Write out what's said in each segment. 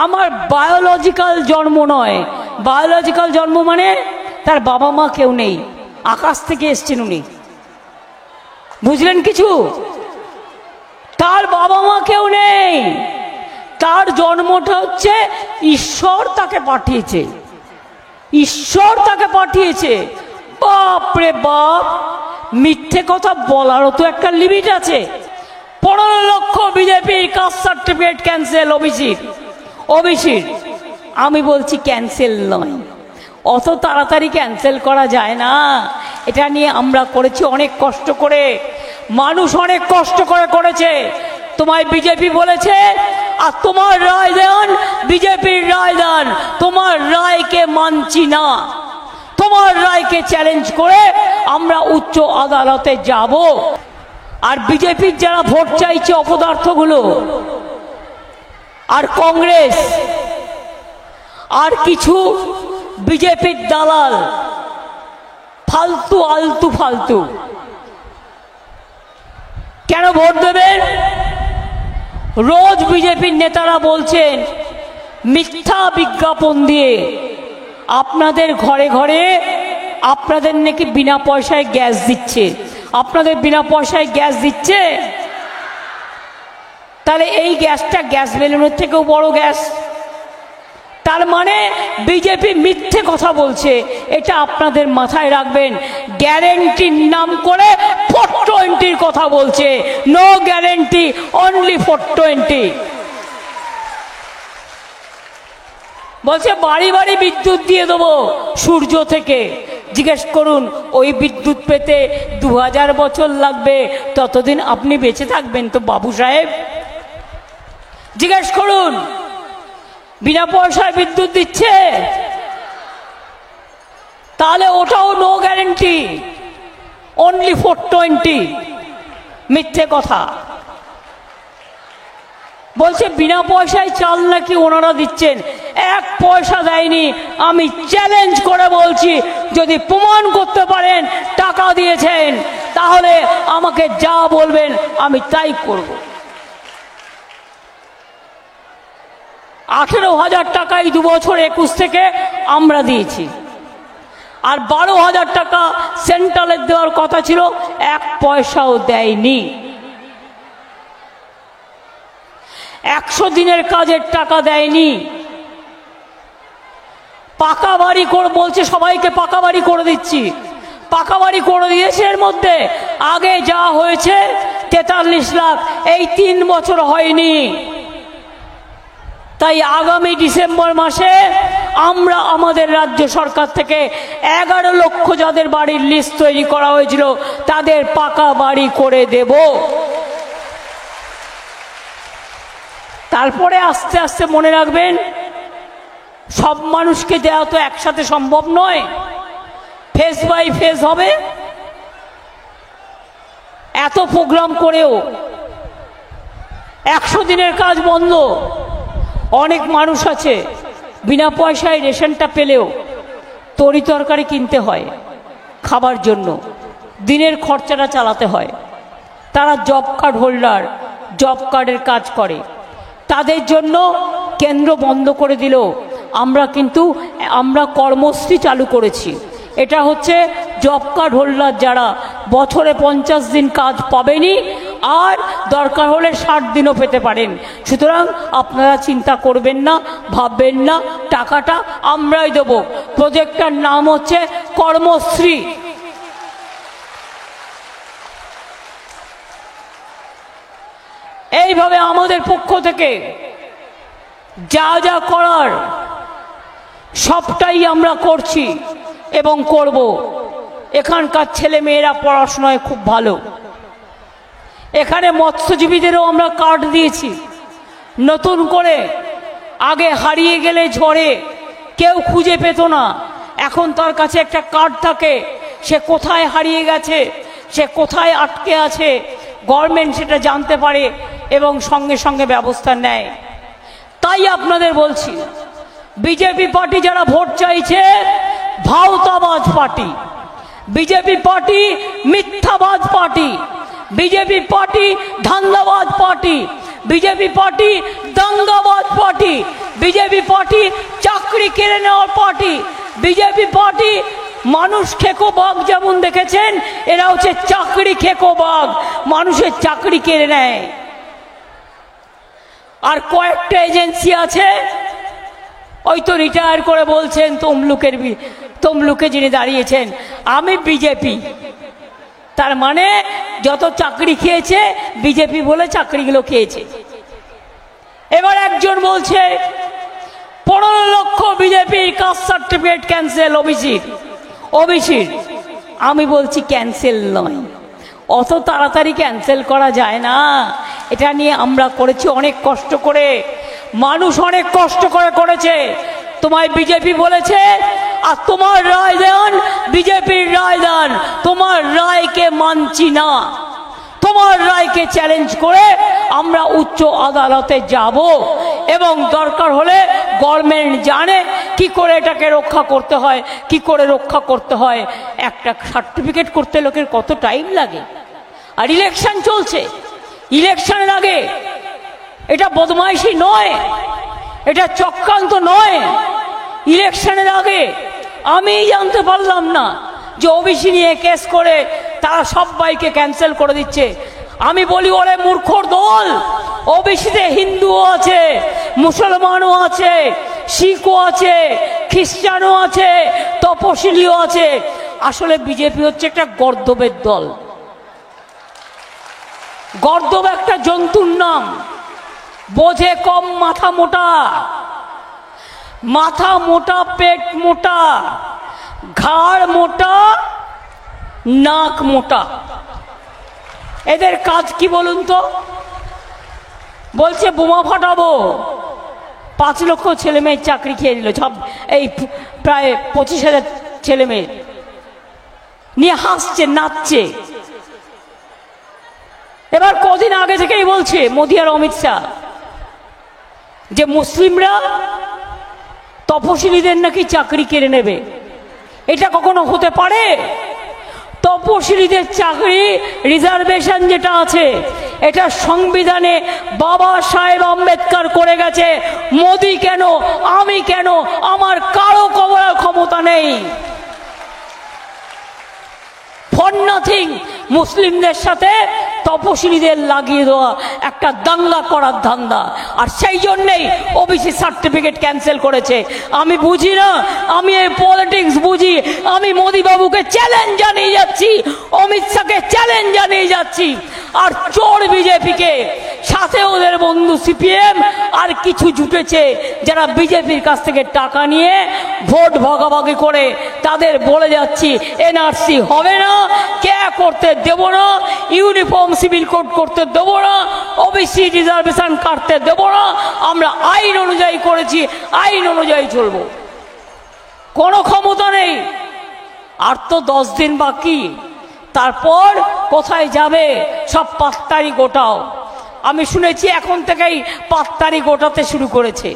আমার বায়োলজিক্যাল জন্ম নয়। বায়োলজিক্যাল জন্ম মানে তার বাবা মা কেউ নেই, আকাশ থেকে এসছেন উনি, বুঝলেন কিছু? তার বাবা মা কেউ নেই, তার জন্মটা হচ্ছে ঈশ্বর তাকে পাঠিয়েছে, ঈশ্বর তাকে পাঠিয়েছে। বাপ রে বাপ, মিথ্যে কথা বলারও তো একটা লিমিট আছে। 15 লক্ষ বিজেপির কাস্ট সার্টিফিকেট ক্যান্সেল ওবিসির। আমি বলছি ক্যান্সেল নয়, অত তাড়াতাড়ি ক্যান্সেল করা যায় না। এটা নিয়ে আমরা করেছি অনেক কষ্ট করে, মানুষ অনেক কষ্ট করে করেছে। তোমায় বিজেপি বলেছে আর তোমার রায় দেন, বিজেপির রায় দেন, তোমার রায়কে মানছি না। তোমার রায়কে চ্যালেঞ্জ করে আমরা উচ্চ আদালতে যাব। আর বিজেপির যারা ভোট চাইছে অপদার্থগুলো, আর কংগ্রেস, আর কিছু বিজেপির দালাল, ফালতু কেন ভোট দেবেন? রোজ বিজেপির নেতারা বলছেন মিথ্যা বিজ্ঞাপন দিয়ে আপনাদের ঘরে ঘরে আপনাদের নাকি বিনা পয়সায় গ্যাস দিচ্ছে। আপনাদের বিনা পয়সায় গ্যাস দিচ্ছে, তাহলে এই গ্যাসটা গ্যাস বেলুনের থেকেও বড় গ্যাস। তার মানে বিজেপি মিথ্যে কথা বলছে, এটা আপনাদের মাথায় রাখবেন। গ্যারেন্টির নাম করে 420 কথা বলছে, নো গ্যারেন্টি, অনলি 420। বলছে বাড়ি বাড়ি বিদ্যুৎ দিয়ে দেবো সূর্য থেকে। জিজ্ঞেস করুন, ওই বিদ্যুৎ পেতে 2000 বছর লাগবে, ততদিন আপনি বেঁচে থাকবেন তো বাবু সাহেব? জিজ্ঞেস করুন, বিনা পয়সায় বিদ্যুৎ দিচ্ছে, তাহলে ওটাও নো গ্যারেন্টি, অনলি 420। মিথ্যে কথা বলছে। বিনা পয়সায় চাল নাকি ওনারা দিচ্ছেন, 1 পয়সা দেয়নি। আমি চ্যালেঞ্জ করে বলছি, যদি প্রমাণ করতে পারেন টাকা দিয়েছেন, তাহলে আমাকে যা বলবেন আমি তাই করব। 18,000 টাকাই 2 বছর 21 থেকে আমরা দিয়েছি, আর 12,000 টাকা সেন্ট্রালের দেওয়ার কথা ছিল, 1 পয়সাও দেয়নি। 100 দিনের কাজের টাকা দেয়নি। পাকা বাড়ি করে বলছে সবাইকে পাকা বাড়ি করে দিচ্ছি, পাকা বাড়ি করে দিয়েছে। এর মধ্যে আগে যা হয়েছে 43 লাখ, এই 3 বছর হয়নি। তাই আগামী ডিসেম্বর মাসে আমরা আমাদের রাজ্য সরকার থেকে 11 লক্ষ যাদের বাড়ির লিস্ট তৈরি করা হয়েছিল তাদের পাকা বাড়ি করে দেব। তারপরে আস্তে আস্তে মনে রাখবেন, সব মানুষকে দেওয়া তো একসাথে সম্ভব নয়, ফেজ বাই ফেজ হবে। এত প্রোগ্রাম করেও 100 দিনের কাজ বন্ধ। অনেক মানুষ আছে বিনা পয়সায় রেশনটা পেলেও তরি তরকারি কিনতে হয় খাবার জন্য, দিনের খরচাটা চালাতে হয়। তারা জব কার্ড হোল্ডার, জব কার্ডের কাজ করে, তাদের জন্য কেন্দ্র বন্ধ করে দিল। আমরা কর্মশ্রী চালু করেছি। এটা হচ্ছে জব কার্ড হোল্ডার যারা বছরে 50 দিন কাজ পাবেনি, আর দরকার হলে 60 দিনও পেতে পারেন। সুতরাং আপনারা চিন্তা করবেন না, ভাববেন না, টাকাটা আমরাই দেব। প্রজেক্টটার নাম হচ্ছে কর্মশ্রী। এইভাবে আমাদের পক্ষ থেকে যা যা করার সবটাই আমরা করছি এবং করব। এখানকার ছেলে মেয়েরা পড়াশোনায় খুব ভালো। এখানে মৎস্যজীবীদেরও আমরা কার্ড দিয়েছি নতুন করে। আগে হারিয়ে গেলে ঝড়ে কেউ খুঁজে পেত না, এখন তার কাছে একটা কার্ড থাকে, সে কোথায় হারিয়ে গেছে, সে কোথায় আটকে আছে, গভর্নমেন্ট সেটা জানতে পারে এবং সঙ্গে সঙ্গে ব্যবস্থা নেয়। তাই আপনাদের বলছি, বিজেপি পার্টি যারা ভোট চাইছে ভাওতাবাজ পার্টি, বিজেপি পার্টি মিথ্যাবাজ পার্টি, বিজেপি পার্টি ধান্দাবাজ পার্টি, বিজেপি পার্টি দাঙ্গাবাজ পার্টি। বিজেপি পার্টি চাকরি কেড়ে নেওয়ার পার্টি। বিজেপি পার্টি মানুষ খেকো বাঘ যেমন দেখেছেন, এরা হচ্ছে চাকরি খেকো বাঘ, মানুষের চাকরি কেড়ে নেয়। আর কয়েকটা এজেন্সি আছে, ওই তো রিটায়ার করে বলছেন তমলুকে যিনি দাঁড়িয়েছেন, আমি বিজেপি। তার মানে যত চাকরি খেয়েছে বিজেপি বলে চাকরিগুলো খেয়েছে। এবার একজন বলছে 15 লক্ষ বিজেপির কাস্ট সার্টিফিকেট ক্যান্সেল ওবিসির। আমি বলছি ক্যান্সেল নয়, অত তাড়াতাড়ি ক্যান্সেল করা যায় না। এটা নিয়ে আমরা করেছি অনেক কষ্ট করে, মানুষ অনেক কষ্ট করে করেছে। তোমায় বিজেপি বলেছে আর তোমার রায় দেন, বিজেপির রায় দেন, তোমার রায়কে মানছি না। তোমার রায়কে চ্যালেঞ্জ করে আমরা উচ্চ আদালতে যাব এবং দরকার হলে গভর্নমেন্ট জানে কি করে এটাকে রক্ষা করতে হয়, কি করে রক্ষা করতে হয়। একটা সার্টিফিকেট করতে লোকের কত টাইম লাগে, আর ইলেকশন চলছে, ইলেকশনের আগে। এটা বদমাইশি নয়, এটা চক্রান্ত নয়। ইলেকশনের আগে আমি জানতে পারলাম না যে ওবিসি নিয়ে কেস করে তারা সবাইকে ক্যান্সেল করে দিচ্ছে। আমি বলি ওরে মূর্খর দল, ওবিসিতে হিন্দুও আছে, মুসলমানও আছে, শিখও আছে, খ্রিস্টানও আছে, তপশিলিও আছে। আসলে বিজেপি হচ্ছে একটা গর্দবের দল। গর্দব একটা জন্তুর নাম, বোঝে কম, মাথা মোটা, মাথা মোটা, পেট মোটা, ঘাড় মোটা, নাক মোটা। এদের কাজ কি বলুন তো? বলছে বোমা ফাটাবো, 5 লক্ষ ছেলে মেয়ের চাকরি খেয়ে নিল, সব এই প্রায় 25,000 ছেলে মেয়ে নিয়ে হাসছে, নাচছে। এবার কদিন আগে থেকেই বলছে মোদি আর অমিত শাহ যে মুসলিমরা তপশিলীদের নাকি চাকরি কেড়ে নেবে। এটা কখনো হতে পারে? তপশিলীদের চাকরি রিজার্ভেশন যেটা আছে, এটা সংবিধানে বাবা সাহেব আম্বেদকর করে গেছে। মোদি কেন, আমি কেন, আমার কারো করার ক্ষমতা নেই। ফর নাথিং মুসলিমদের সাথে তপশিলীদের লাগিয়ে দেওয়া একটা দাঙ্গা করার ধান্দা, আর সেই জন্যেই ওবিসি সার্টিফিকেট ক্যান্সেল করেছে। আমি বুঝি না, আমি এই পলিটিক্স বুঝি। আমি মোদি বাবুকে চ্যালেঞ্জ জানিয়ে যাচ্ছি, অমিত শাহকে চ্যালেঞ্জ জানিয়ে যাচ্ছি, আর চোর বিজেপিকে, সাথে ওদের বন্ধু সিপিএম আর কিছু জুটেছে যারা বিজেপির কাছ থেকে টাকা নিয়ে ভোট ভাগাভাগি করে তাদের বলে যাচ্ছি এনআরসি হবে না, কে করতে দেব না, ইউনিফর্ম সিভিল কোড করতে দেব না, ওবিসি রিজার্ভেশন কাটতে দেব না, আমরা আইন অনুযায়ী করেছি, আইন অনুযায়ী চলব। কোনো ক্ষমতা নেই। আর তো 10 দিন বাকি, তারপর কোথায় যাবে? সব পাত্তারি গোটাও। আমি শুনেছি এখন থেকেই পাত্তারি গোটাতে শুরু করেছে।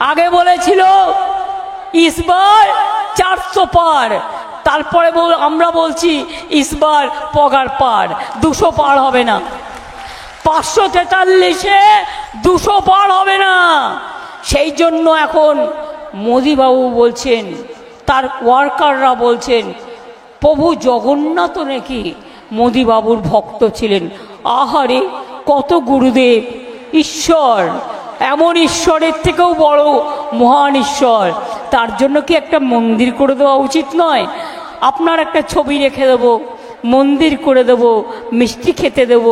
আগে বলেছিল ইসবার 400 পার, তারপরে আমরা বলছি ইসবার পগার পার, 200 পার হবে না। 543-এ 200 পার হবে না। সেই জন্য এখন মোদিবাবু বলছেন, তার ওয়ার্কাররা বলছেন প্রভু জগন্নাথ নাকি মোদিবাবুর ভক্ত ছিলেন। আহারে, কত গুরুদেব, ঈশ্বর, এমন ঈশ্বরের থেকেও বড় মহান ঈশ্বর, তার জন্য কি একটা মন্দির করে দেওয়া উচিত নয়? আপনার একটা ছবি রেখে দেব, মন্দির করে দেব, মিষ্টি খেতে দেব,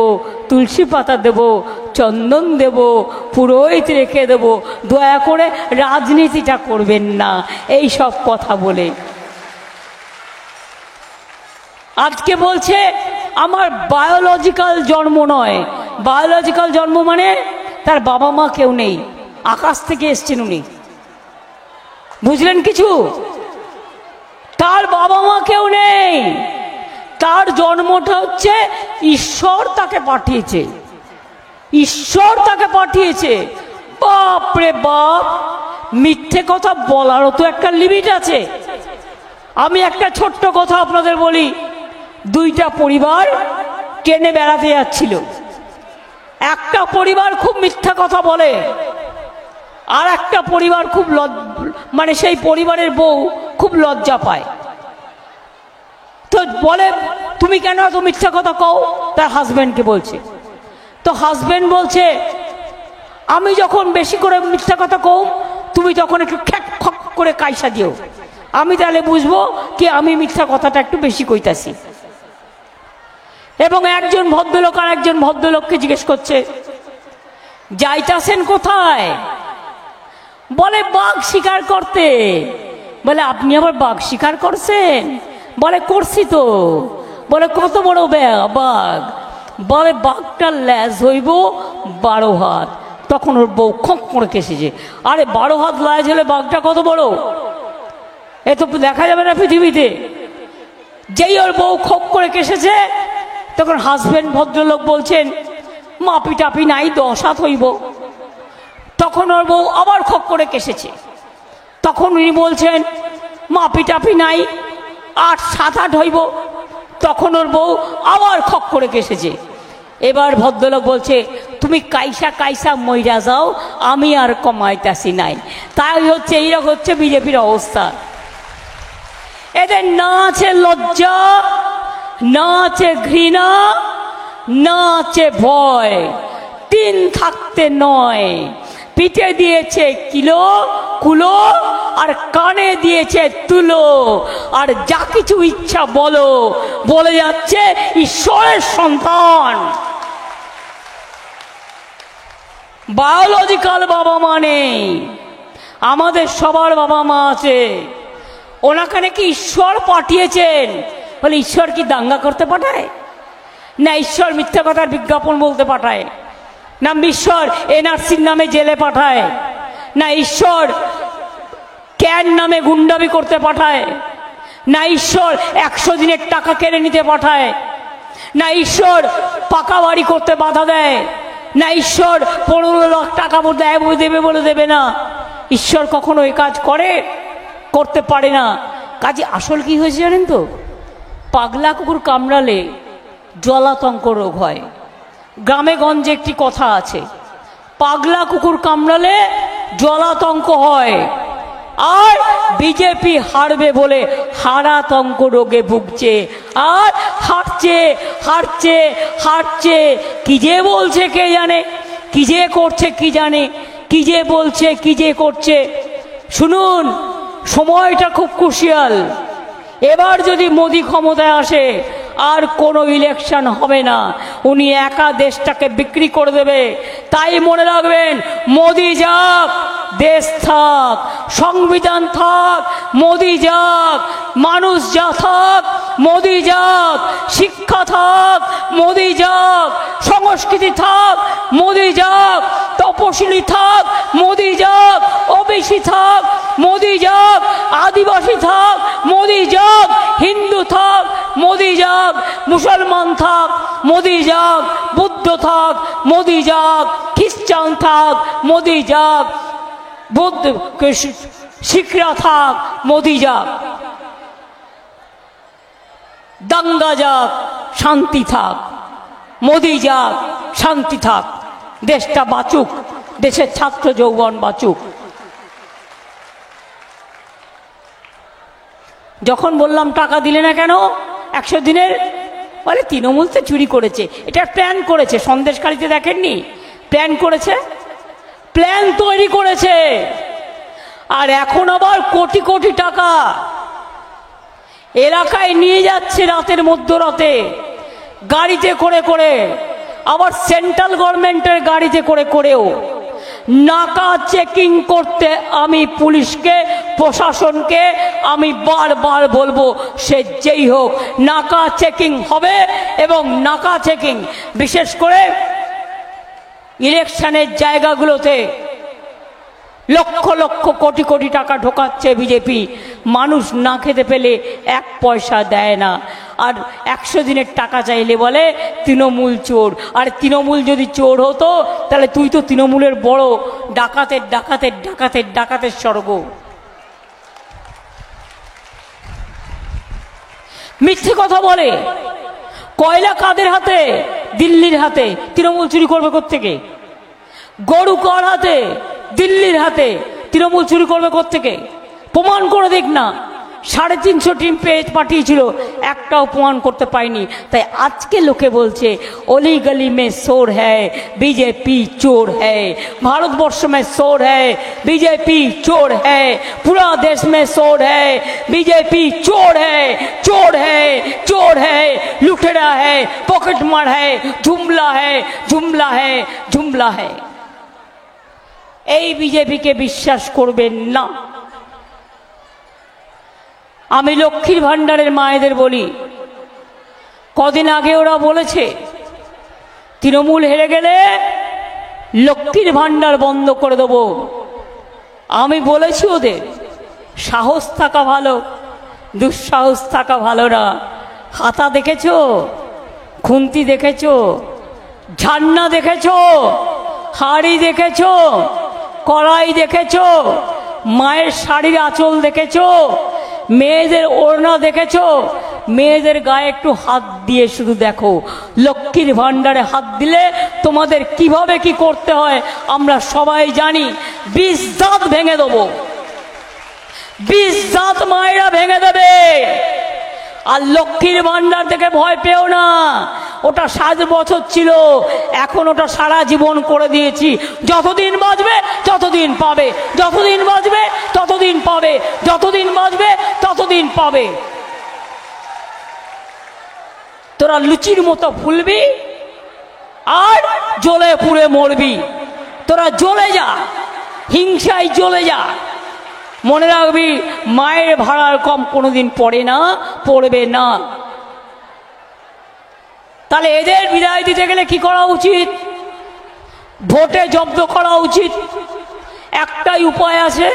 তুলসী পাতা দেব, চন্দন দেব, পুরোহিত রেখে দেব। দয়া করে রাজনীতিটা করবেন না এই সব কথা বলে। আজকে বলছে আমার বায়োলজিক্যাল জন্ম নয়। বায়োলজিক্যাল জন্ম মানে তার বাবা মা কেউ নেই, আকাশ থেকে এসছেন উনি। বুঝলেন কিছু? তার বাবা মা কেউ নেই, তার জন্মটা হচ্ছে ঈশ্বর তাকে পাঠিয়েছে, ঈশ্বর তাকে পাঠিয়েছে। বাপ রে বাপ, মিথ্যে কথা বলারও তো একটা লিমিট আছে। আমি একটা ছোট্ট কথা আপনাদের বলি। 2টা পরিবার ট্রেনে বেড়াতে যাচ্ছিল। একটা পরিবার খুব মিথ্যা কথা বলে, আর একটা পরিবার খুব মানে সেই পরিবারের বউ খুব লজ্জা পায়, তো বলে তুমি কেন এত মিথ্যা কথা কও, তার হাজব্যান্ডকে বলছে। তো হাজব্যান্ড বলছে আমি যখন বেশি করে মিথ্যা কথা কও তুমি তখন একটু খ্যাক খক করে কাইসা দিও, আমি তাহলে বুঝবো কি আমি মিথ্যা কথাটা একটু বেশি কইতাছি। এবং একজন ভদ্রলোক আর একজন ভদ্রলোককে জিজ্ঞেস করছে যাইতাছেন কোথায়, বলে বাঘ শিকার করতে। বলে আপনি আবার বাঘ শিকার করছেন, বলে করছি তো। বলে কত বড় বাঘ, বলে বাঘটার ল্যাজ হইব 12 হাত। তখন ওর বউ খক করে কেসেছে, আরে 12 হাত ল্যাজ হলে বাঘটা কত বড়, এ তো দেখা যাবে না পৃথিবীতে। যেই ওর বউ খক করে কেসেছে তখন হাজব্যান্ড ভদ্রলোক বলছেন মাপি টাপি নাই 10 হাত হইব। তখন ওর বউ আবার খক করে কেসেছে, তখন উনি বলছেন মাপি টাপি নাই 8-7 হইব। তখন ওর বউ আবার খক করে কেসেছে। এবার ভদ্রলোক বলছে তুমি কাইসা কাইসা মইরা যাও, আমি আর কমাইতাছি নাই। তাই হচ্ছে এইরকম হচ্ছে বিজেপির অবস্থা। এদের না আছে লজ্জা, না আছে ঘৃণা, না আছে ভয়, 3 থাকতে নয়। পিঠে দিয়েছে কিলো কুলো আর কানে দিয়েছে তুলো, আর যা কিছু ইচ্ছা বলো, বলে যাচ্ছে ঈশ্বরের সন্তান। বায়োলজিক্যাল বাবা মা নেই, আমাদের সবার বাবা মা আছে। ওনাকে নাকি ঈশ্বর পাঠিয়েছেন। বলে ঈশ্বর কি দাঙ্গা করতে পাঠায়? না ঈশ্বর মিথ্যা কথার বিজ্ঞাপন বলতে পাঠায়, না ঈশ্বর এনআরসির নামে জেলে পাঠায়, না ঈশ্বর ক্যান নামে গুন্ডামি করতে পাঠায়, না ঈশ্বর 100 দিনের টাকা কেড়ে নিতে পাঠায়, না ঈশ্বর পাকা বাড়ি করতে বাধা দেয়, না ঈশ্বর 15 লাখ টাকা দেবে বলে দেবে না। ঈশ্বর কখনো এই কাজ করতে পারে না। কাজে আসল কি হয়েছে জানেন তো, পাগলা কুকুর কামড়ালে জলাতঙ্ক রোগ হয়। গ্রামে গঞ্জে একটি কথা আছে, পাগলা কুকুর কামড়ালে জলাতঙ্ক হয়। আর বিজেপি হারবে বলে হারাতঙ্ক রোগে ভুগছে, আর হারছে হারছে হারছে। কি যে বলছে কে জানে, কি যে করছে কি জানে, কি যে বলছে কি যে করছে। শুনুন, সময়টা খুব ক্রুশিয়াল। এবার যদি মোদি ক্ষমতায় আসে আর কোনো ইলেকশন হবে না, উনি একা দেশটাকে বিক্রি করে দেবে। তাই মনে রাখবেন, মোদি যাক দেশ থাক, সংবিধান থাক মোদি যাক, মানুষ যা থাক মোদি যাক, শিক্ষা থাক মোদি যাক, সংস্কৃতি থাক মোদি যাক, তপশিলি থাক মোদি যাক, ওবিসি থাক মোদি যাক, আদিবাসী থাক মোদি যাক, হিন্দু থাক মোদি যাক, মুসলমান থাক মোদি যাক, বুদ্ধ থাক মোদি যাক, খ্রিস্টান থাক মোদি যাক, বুদ্ধ শিখরা থাক মোদি যাক, দাঙ্গা যাক শান্তি থাক, মোদি যাক শান্তি থাক, দেশটা বাঁচুক, দেশের ছাত্র যৌবন বাঁচুক। যখন বললাম টাকা দিলে না কেন 100 দিনের, বলে তৃণমূল তো চুরি করেছে, এটা প্ল্যান করেছে। সন্দেশকারীতে দেখেননি, প্ল্যান করেছে, প্ল্যান তৈরি করেছে। আর এখন আবার কোটি কোটি টাকা এলাকায় নিয়ে যাচ্ছে রাতের মধ্যরাতে গাড়িতে করে করে, আবার সেন্ট্রাল গভর্নমেন্টের গাড়িতে করে করেও। নাকা চেকিং করতে আমি পুলিশকে, প্রশাসনকে আমি বারবার বলবো, সে যেই হোক নাকা চেকিং হবে। এবং নাকা চেকিং বিশেষ করে ইলেকশনের জায়গাগুলোতে লক্ষ লক্ষ কোটি কোটি টাকা ঢোকাচ্ছে বিজেপি। মানুষ না খেতে পেলে 1 পয়সা দেয় না। আর 100 দিনের টাকা চাইলে বলে তৃণমূল চোর। আর তৃণমূল যদি চোর হতো তাহলে তুই তো তৃণমূলের বড় ডাকাতের ডাকাতের ডাকাতের ডাকাতের স্বর্গ। মিথ্যে কথা বলে। কয়লা কাদের হাতে? দিল্লির হাতে। তৃণমূল চুরি করবে কোত্থেকে? গরু কার হাতে? দিল্লির হাতে তৃণমূল চুরি করবে কোত্থেকে? প্রমাণ করে দিক না। 350 টিম পাঠিয়েছিল, একটাও প্রমাণ করতে পায়নি। তাই আজকে লোকে বলছে অলি গলি মে চোর হ্যায়, বিজেপি চোর হ্যায়, ভারতবর্ষ মে চোর হ্যায়, বিজেপি চোর হ্যায়, পুরা দেশ মে চোর হ্যায়, বিজেপি চোর হ্যায়, চোর হ্যায়, চোর হ্যায়, লুটেরা হ্যায়, পকেট মার হ্যায়, জুমলা হ্যায়, জুমলা হ্যায়, জুমলা হ্যায়। এই বিজেপিকে বিশ্বাস করবেন না। আমি লক্ষ্মীর ভাণ্ডারের মায়েদের বলি, কদিন আগে ওরা বলেছে তৃণমূল হেরে গেলে লক্ষ্মীর ভাণ্ডার বন্ধ করে দেব। আমি বলেছি ওদের সাহস থাকা ভালো, দুঃসাহস থাকা ভালো না। হাতা দেখেছো, খুন্তি দেখেছো, ঝান্না দেখেছো, হাড়ি দেখেছো, কড়াই দেখেছো, মায়ের শাড়ির আঁচল দেখেছো, মেয়েদের ওড়না দেখেছো, মেয়েদের গায়ে একটু হাত দিয়ে শুধু দেখো। লক্ষ্মীর ভাণ্ডারে হাত দিলে তোমাদের কিভাবে কি করতে হয় আমরা সবাই জানি। 20 দাঁত ভেঙে দেবো, 20 দাঁত মায়েরা ভেঙে দেবে। আর লক্ষ্মীর ভাণ্ডার থেকে ভয় পেও না, ওটা 7 বছর ছিল, এখন ওটা সারা জীবন করে দিয়েছি। যতদিন বাঁচবে ততদিন পাবে, যতদিন বাঁচবে ততদিন পাবে, যতদিন বাঁচবে ততদিন পাবে। তোরা লুচির মতো ফুলবি আর জ্বলে পুড়ে মরবি। তোরা জ্বলে যা, হিংসায় জ্বলে যা। মনে রাখবি মায়ের ভাড়ার কম কোনোদিন পড়ে না, পড়বে না। তাহলে এদের বিদায় দিতে গেলে কি করা উচিত? ভোটে জব্দ করা উচিত। একটাই উপায় আছে,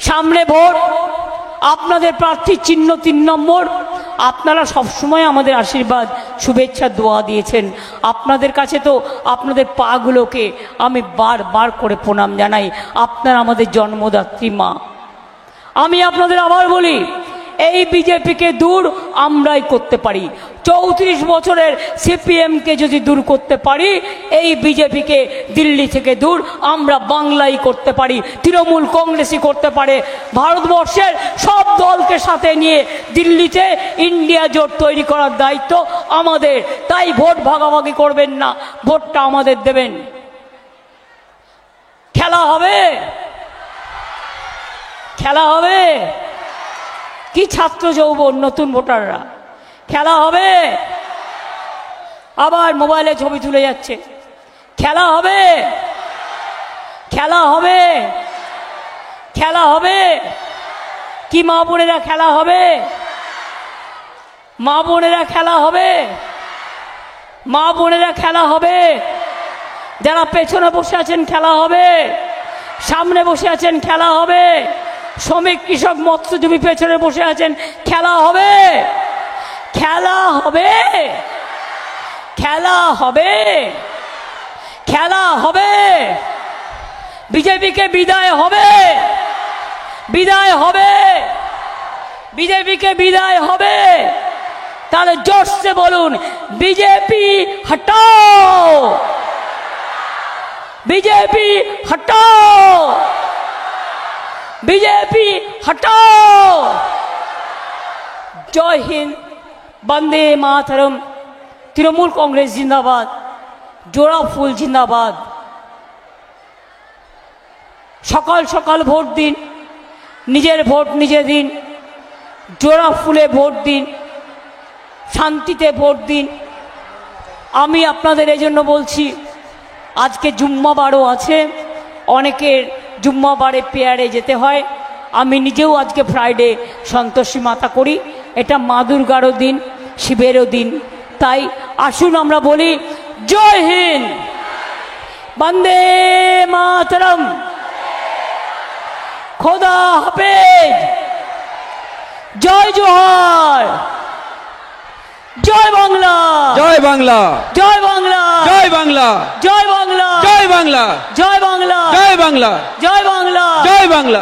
সামনে ভোট, আপনাদের প্রার্থীর চিহ্ন 3 নম্বর। আপনারা সবসময় আমাদের আশীর্বাদ শুভেচ্ছা দোয়া দিয়েছেন। আপনাদের কাছে তো আপনাদের পাগুলোকে আমি বারবার করে প্রণাম জানাই। আপনারা আমাদের জন্মদাত্রী মা। আমি আপনাদের আবার বলি, এই বিজেপিকে দূর আমরাই করতে পারি। 34 বছরের সিপিএমকে যদি দূর করতে পারি, এই বিজেপিকে দিল্লি থেকে দূর আমরা বাংলাই করতে পারি, তৃণমূল কংগ্রেসই করতে পারে। ভারতবর্ষের সব দলকে সাথে নিয়ে দিল্লিতে ইন্ডিয়া জোট তৈরি করার দায়িত্ব আমাদের। তাই ভোট ভাগাভাগি করবেন না, ভোটটা আমাদের দেবেন। খেলা হবে, খেলা হবে। কি ছাত্র যৌবন নতুন ভোটাররা, খেলা হবে। আবার মোবাইলে ছবি তুলে যাচ্ছে, খেলা হবে, খেলা হবে, খেলা হবে। কি মা বোনেরা খেলা হবে? মা বোনেরা খেলা হবে, মা বোনেরা খেলা হবে। যারা পেছনে বসে আছেন খেলা হবে, সামনে বসে আছেন খেলা হবে, শ্রমিক কৃষক মৎস্যজীবী পেছনে বসে আছেন খেলা হবে, খেলা হবে, খেলা হবে, খেলা হবে। বিজেপিকে বিদায় হবে, বিদায় হবে, বিজেপিকে বিদায় হবে। তাহলে জোরসে বলুন, বিজেপি হটাও, বিজেপি হটাও, বিজেপি হটাও। জয় হিন্দ, বন্দে মাতরম। তৃণমূল কংগ্রেস জিন্দাবাদ, জোড়া ফুল জিন্দাবাদ। সকাল সকাল ভোট দিন, নিজের ভোট নিজে দিন, জোড়া ফুলে ভোট দিন, শান্তিতে ভোট দিন। আমি আপনাদের এই জন্য বলছি, আজকে জুম্মাবারও আছে, অনেকের জুম্মাবারে পেয়ারে যেতে হয়। আমি নিজেও আজকে ফ্রাইডে সন্তোষী মাতা করি, এটা মা দুর্গারও দিন, শিবেরও দিন। তাই আসুন আমরা বলি, জয় হিন্দ, বন্দে মাতরম, খোদা হাফেজ, জয় জোহার, জয় বাংলা, জয় বাংলা, জয় বাংলা, জয় বাংলা, জয় বাংলা, জয় বাংলা, জয় বাংলা, জয় বাংলা, জয় বাংলা, জয় বাংলা।